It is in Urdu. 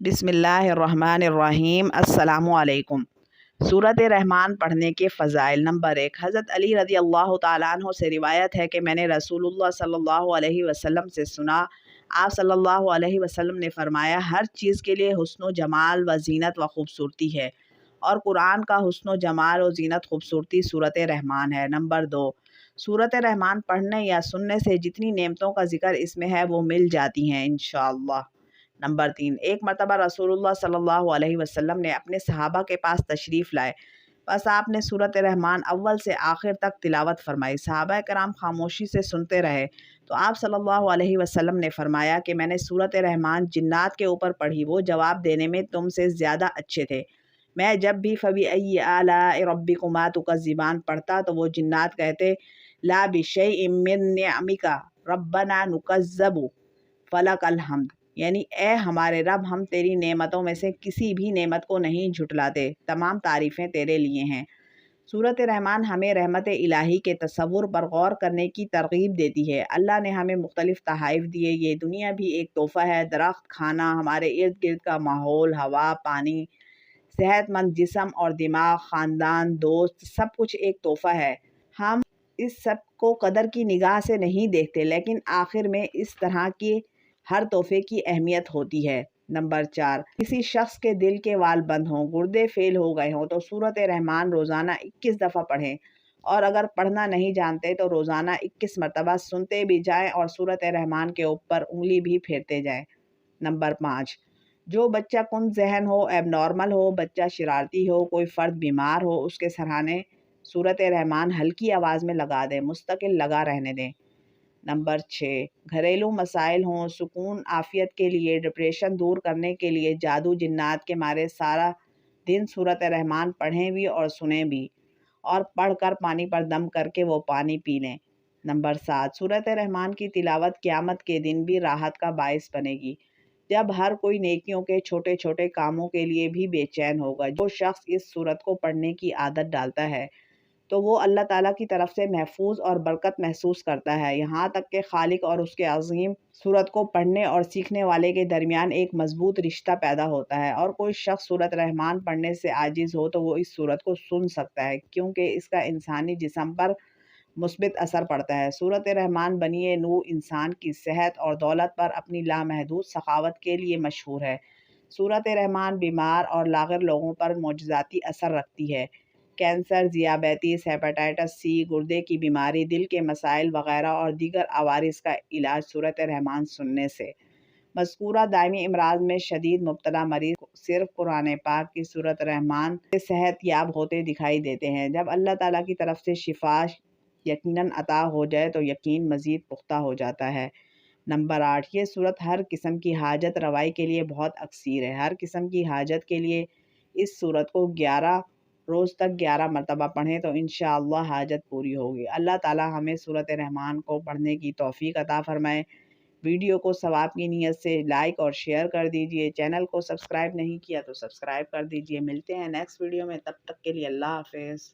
بسم اللہ الرحمن الرحیم۔ السلام علیکم۔ سورۃ رحمان پڑھنے کے فضائل۔ نمبر 1، حضرت علی رضی اللہ تعالیٰ عنہ سے روایت ہے کہ میں نے رسول اللہ صلی اللہ علیہ وسلم سے سنا، آپ صلی اللہ علیہ وسلم نے فرمایا، ہر چیز کے لیے حسن و جمال و زینت و خوبصورتی ہے، اور قرآن کا حسن و جمال و زینت خوبصورتی سورۃ رحمان ہے۔ نمبر 2، سورۃ رحمان پڑھنے یا سننے سے جتنی نعمتوں کا ذکر اس میں ہے وہ مل جاتی ہیں انشاءاللہ۔ نمبر 3، ایک مرتبہ رسول اللہ صلی اللہ علیہ وسلم نے اپنے صحابہ کے پاس تشریف لائے، بس آپ نے سورۃ رحمان اول سے آخر تک تلاوت فرمائی۔ صحابہ کرام خاموشی سے سنتے رہے تو آپ صلی اللہ علیہ وسلم نے فرمایا کہ میں نے سورۃ رحمان جنات کے اوپر پڑھی، وہ جواب دینے میں تم سے زیادہ اچھے تھے۔ میں جب بھی فَبِأَيِّ آلَاءِ رَبِّكُمَا تُكَذِّبَانِ پڑھتا تو وہ جنات کہتے، لا بِشَيْءٍ مِّن نِعْمِكَ رَبَّنَا نُكَذَّبُ فَلَكَ الْحَمْدُ، یعنی اے ہمارے رب، ہم تیری نعمتوں میں سے کسی بھی نعمت کو نہیں جھٹلاتے، تمام تعریفیں تیرے لیے ہیں۔ سورۃ رحمان ہمیں رحمت الہی کے تصور پر غور کرنے کی ترغیب دیتی ہے۔ اللہ نے ہمیں مختلف تحائف دیے، یہ دنیا بھی ایک تحفہ ہے، درخت، کھانا، ہمارے ارد گرد کا ماحول، ہوا، پانی، صحت مند جسم اور دماغ، خاندان، دوست، سب کچھ ایک تحفہ ہے۔ ہم اس سب کو قدر کی نگاہ سے نہیں دیکھتے، لیکن آخر میں اس طرح کی ہر تحفے کی اہمیت ہوتی ہے۔ نمبر 4، کسی شخص کے دل کے وال بند ہوں، گردے فیل ہو گئے ہوں تو سورۃ رحمان روزانہ 21 دفعہ پڑھیں، اور اگر پڑھنا نہیں جانتے تو روزانہ 21 مرتبہ سنتے بھی جائیں اور سورۃ رحمان کے اوپر انگلی بھی پھیرتے جائیں۔ نمبر 5، جو بچہ کن ذہن ہو، ایب نارمل ہو، بچہ شرارتی ہو، کوئی فرد بیمار ہو، اس کے سرہانے سورۃ رحمان ہلکی آواز میں لگا دیں، مستقل لگا رہنے دیں۔ نمبر 6، گھریلو مسائل ہوں، سکون عافیت کے لیے، ڈپریشن دور کرنے کے لیے، جادو جنات کے مارے سارا دن سورۃ رحمان پڑھیں بھی اور سنیں بھی، اور پڑھ کر پانی پر دم کر کے وہ پانی پی لیں۔ نمبر 7، سورۃ رحمان کی تلاوت قیامت کے دن بھی راحت کا باعث بنے گی، جب ہر کوئی نیکیوں کے چھوٹے چھوٹے کاموں کے لیے بھی بے چین ہوگا۔ جو شخص اس سورت کو پڑھنے کی عادت ڈالتا ہے تو وہ اللہ تعالیٰ کی طرف سے محفوظ اور برکت محسوس کرتا ہے، یہاں تک کہ خالق اور اس کے عظیم سورت کو پڑھنے اور سیکھنے والے کے درمیان ایک مضبوط رشتہ پیدا ہوتا ہے۔ اور کوئی شخص سورۃ رحمان پڑھنے سے عاجز ہو تو وہ اس سورت کو سن سکتا ہے، کیونکہ اس کا انسانی جسم پر مثبت اثر پڑتا ہے۔ سورۃ رحمان بنی نوع انسان کی صحت اور دولت پر اپنی لامحدود سخاوت کے لیے مشہور ہے۔ سورۃ رحمان بیمار اور لاغر لوگوں پر معجزاتی اثر رکھتی ہے۔ کینسر، ذیابیطس، ہیپاٹائٹس سی، گردے کی بیماری، دل کے مسائل وغیرہ اور دیگر عوارض کا علاج سورۃ رحمان سننے سے۔ مذکورہ دائمی امراض میں شدید مبتلا مریض صرف قرآن پاک کی سورۃ رحمان سے صحت یاب ہوتے دکھائی دیتے ہیں۔ جب اللہ تعالیٰ کی طرف سے شفا یقیناً عطا ہو جائے تو یقین مزید پختہ ہو جاتا ہے۔ نمبر 8، یہ سورت ہر قسم کی حاجت روائی کے لیے بہت اکثیر ہے۔ ہر قسم کی حاجت کے لیے اس سورت کو 11 روز تک 11 مرتبہ پڑھیں تو انشاءاللہ حاجت پوری ہوگی۔ اللہ تعالیٰ ہمیں سورۃ رحمان کو پڑھنے کی توفیق عطا فرمائے۔ ویڈیو کو ثواب کی نیت سے لائک اور شیئر کر دیجئے۔ چینل کو سبسکرائب نہیں کیا تو سبسکرائب کر دیجئے۔ ملتے ہیں نیکسٹ ویڈیو میں، تب تک کے لیے اللہ حافظ۔